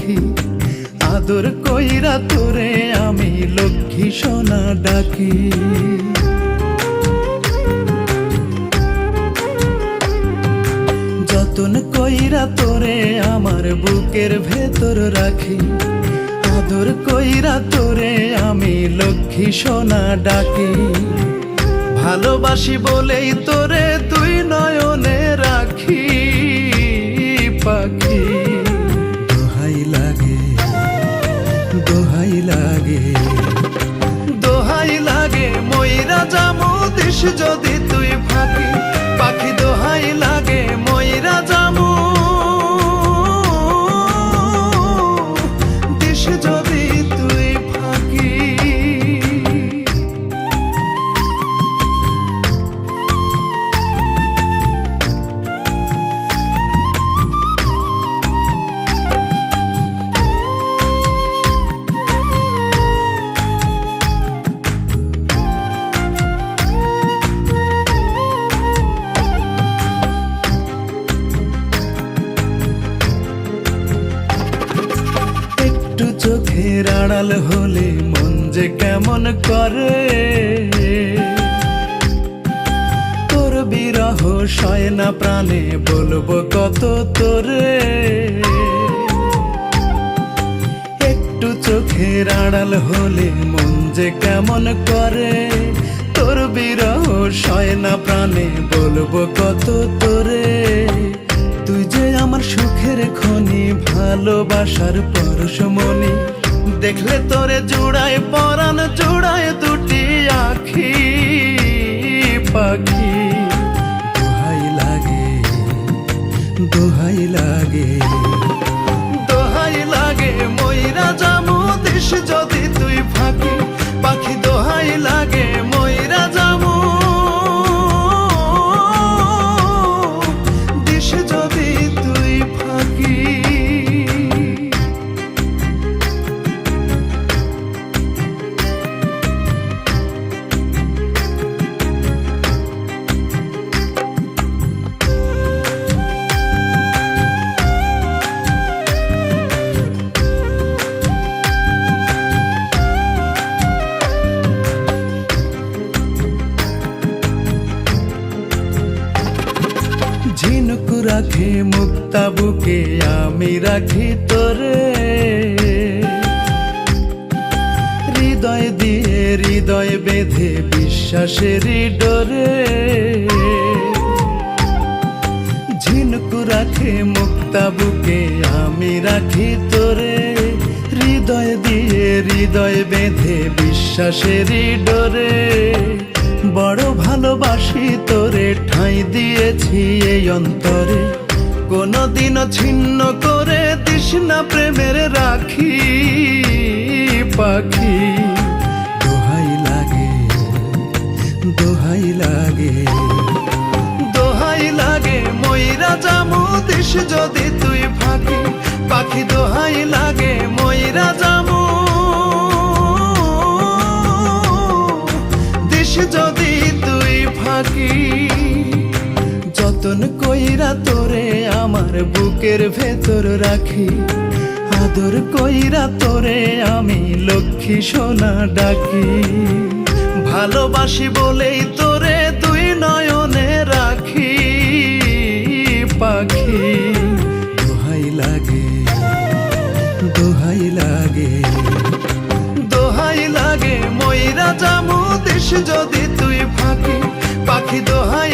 পাখি, আদর কইরা তোরে আমি লক্ষ্মী সোনা ডাকি। যতন কইরা তোরে আমার বুকের ভেতর রাখি, আদর কইরা তোরে আমি লক্ষ্মী সোনা ডাকি। ভালোবাসি বলেই তোরে তুই নয়নে রাখি পাখি। দোহাই লাগে, দোহাই লাগে, দোহাই লাগে ময়রা জামু দিস যদি তুই ফাঁকি। পাখি দোহাই লাগে ময়রা জামু দিস যদি তুই ফাঁকি। চোখের আড়াল হলে মন যে কেমন করে, তোর বিরহ সয় না প্রাণে বলবো কত তোরে। একটু চোখের আড়াল হলে মন যে কেমন করে, তোর বিরহ সয় না প্রাণে বলবো কত তোরে। তুই যে আমার সুখের খনি, ভালোবাসার পরশমণি, দেখলে তোরে জুড়ায় পরাণ জুড়ায় দুটি আখি পাখি। দোহাই লাগে, দোহাই লাগে, দোহাই লাগে ময়রা জামু দিস যদি তুই ফাঁকি। পাখি দোহাই লাগে ময়রা জামু দিস যদি তুই ফাঁকি। ঝিনুক রাখে মুক্তা বুকে আমি রাখি তোরে, হৃদয় দিয়ে হৃদয় বেঁধে বিশ্বাসেরই ডোরে। ঝিনুক রাখে মুক্তা বুকে আমি রাখি তোরে, হৃদয় দিয়ে হৃদয় বেঁধে বিশ্বাসেরই ডোরে। বড় ভালোবাসি তোরে ঠাঁই দিয়েছি এই অন্তরে, কোনদিনও ছিন্ন করে দিস না প্রেমের রাখি পাখি। দোহাই লাগে, দোহাই লাগে, দোহাই লাগে ময়রা জামু দিস যদি তুই ফাঁকি। পাখি দোহাই লাগে ময়রা জামু দিস যদি তুই ফাঁকি। যতন কইরা তোরে আমার বুকের ভেতর রাখি, আদর কইরা তোরে আমি লক্ষ্মী সোনা ডাকি। ভালোবাসি বলেই তোরে তুই নয়নে রাখি পাখি। দোহাই লাগে, দোহাই লাগে, দোহাই লাগে ময়রা জামু দিস যদি তুই ফাঁকি। পাখি দোহাই